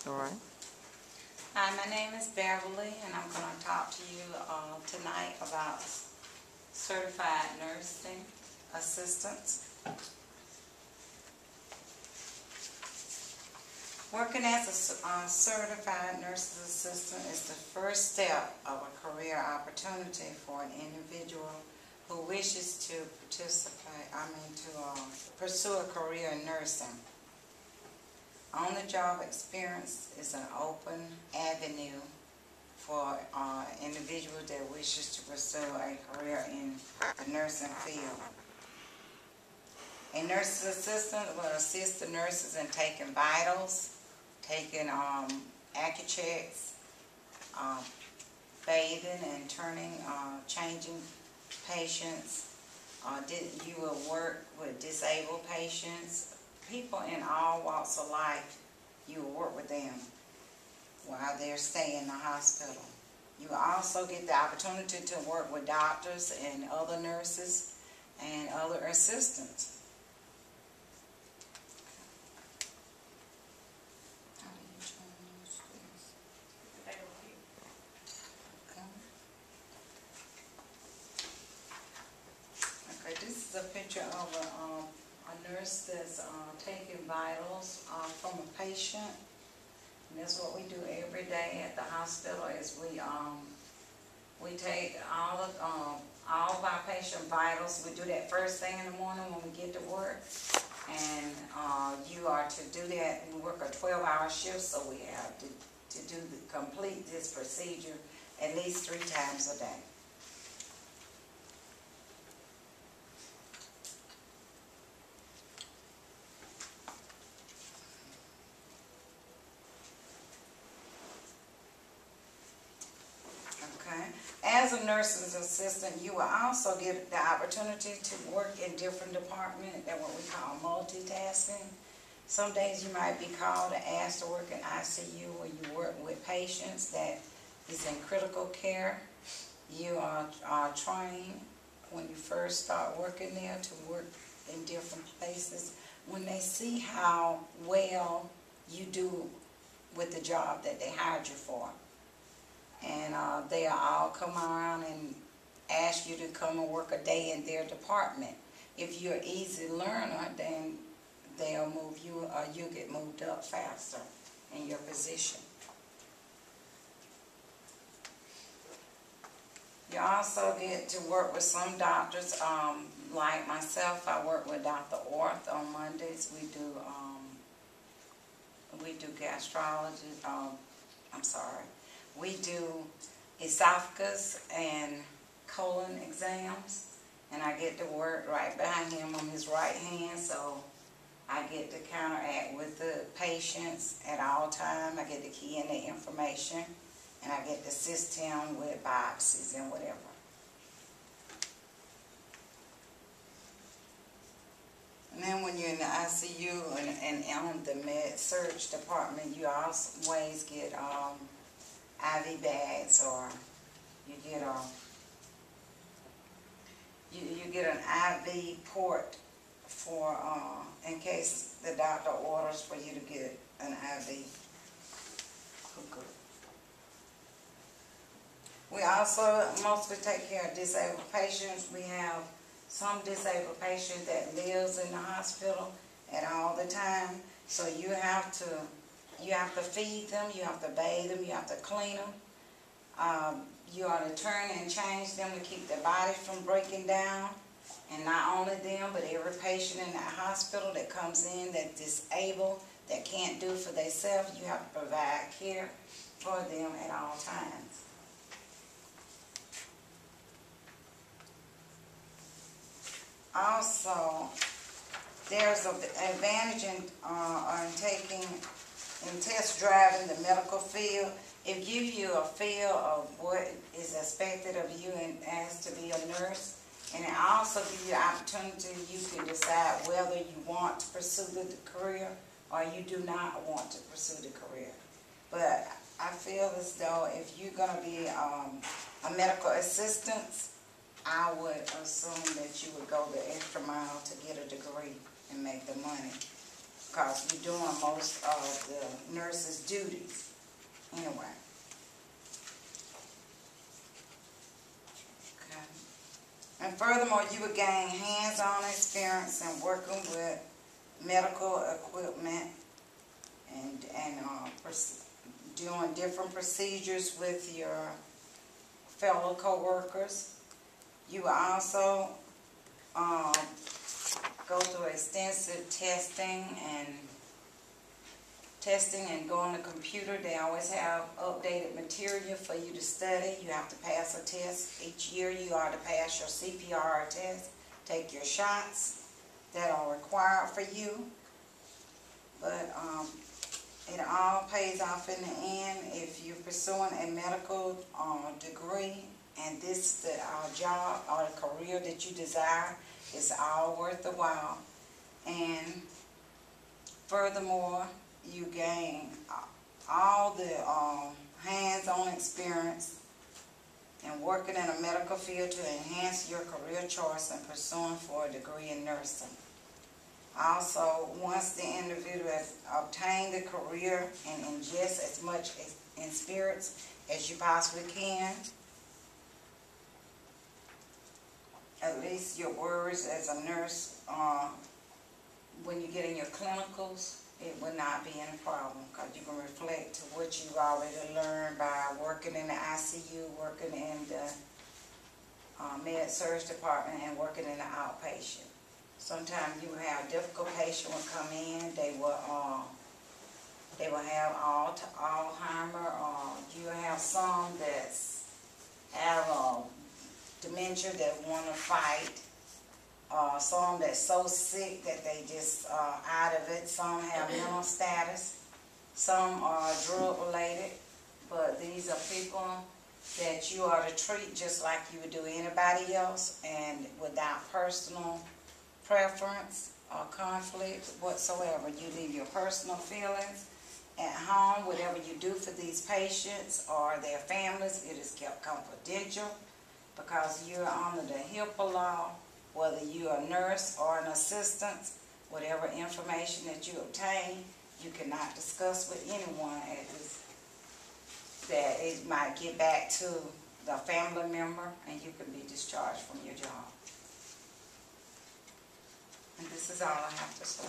All right. Hi, my name is Beverly, and I'm going to talk to you tonight about certified nursing assistants. Working as a certified nurse's assistant is the first step of a career opportunity for an individual who wishes to pursue a career in nursing. On-the-job experience is an open avenue for individuals that wishes to pursue a career in the nursing field. A nurse's assistant will assist the nurses in taking vitals, taking AccuChecks, bathing and changing patients. You will work with disabled patients. People in all walks of life, you will work with them while they're staying in the hospital. You will also get the opportunity to work with doctors and other nurses and other assistants. How do you change this? Okay, this is a picture of a nurse that's taking vitals from a patient, and that's what we do every day at the hospital. Is we take all of our patient vitals. We do that first thing in the morning when we get to work, and you are to do that. We work a 12-hour shift, so we have to complete this procedure at least 3 times a day. As a nurse's assistant, you will also get the opportunity to work in different departments, that's what we call multitasking. Some days you might be called and asked to work in ICU, where you work with patients that is in critical care. You are trained when you first start working there to work in different places. When they see how well you do with the job that they hired you for, and they'll all come around and ask you to come and work a day in their department. If you're an easy learner, then they'll move you, or you get moved up faster in your position. You also get to work with some doctors. Like myself, I work with Dr. Orth on Mondays. We do gastrology. We do esophagus and colon exams, and I get to work right behind him on his right hand, so I get to counteract with the patients at all times. I get to key in the information, and I get to assist him with biopsies and whatever. And then when you're in the ICU and on the med surg department, you always get IV bags, or you get an IV port for in case the doctor orders for you to get an IV hookup. We also mostly take care of disabled patients. We have some disabled patient that lives in the hospital at all the time, so you have to feed them, you have to bathe them, you have to clean them. You are to turn and change them to keep their body from breaking down. And not only them, but every patient in that hospital that comes in that's disabled, that can't do for themselves, you have to provide care for them at all times. Also, there's an advantage in test driving the medical field. It gives you a feel of what is expected of you and as to be a nurse. And it also gives you the opportunity, you can decide whether you want to pursue the career or you do not want to pursue the career. But I feel as though if you're going to be a medical assistant, I would assume that you would go the extra mile to get a degree and make the money. because you're doing most of the nurse's duties anyway. Okay. And furthermore, you would gain hands-on experience in working with medical equipment and doing different procedures with your fellow co-workers. You will also go through extensive testing and go on the computer. They always have updated material for you to study. You have to pass a test. Each year you are to pass your CPR test, take your shots that are required for you. But it all pays off in the end if you're pursuing a medical degree, and this the job or the career that you desire. It's all worth the while. And furthermore, you gain all the hands-on experience in working in a medical field to enhance your career choice and pursuing for a degree in nursing. Also, once the individual has obtained the career and ingest as much in spirits as you possibly can, at least your words as a nurse, when you get in your clinicals, it would not be any problem, because you can reflect to what you've already learned by working in the ICU, working in the med-surg department, and working in the outpatient. Sometimes you will have a difficult patient will come in, they will have Alzheimer, or you will have some that's have dementia that want to fight, some that's so sick that they just out of it. Some have mental status, some are drug related, but these are people that you are to treat just like you would do anybody else, and without personal preference or conflict whatsoever. You leave your personal feelings at home. Whatever you do for these patients or their families, it is kept confidential, because you're under the HIPAA law. Whether you're a nurse or an assistant, whatever information that you obtain, you cannot discuss with anyone that it might get back to the family member, and you can be discharged from your job. And this is all I have to say.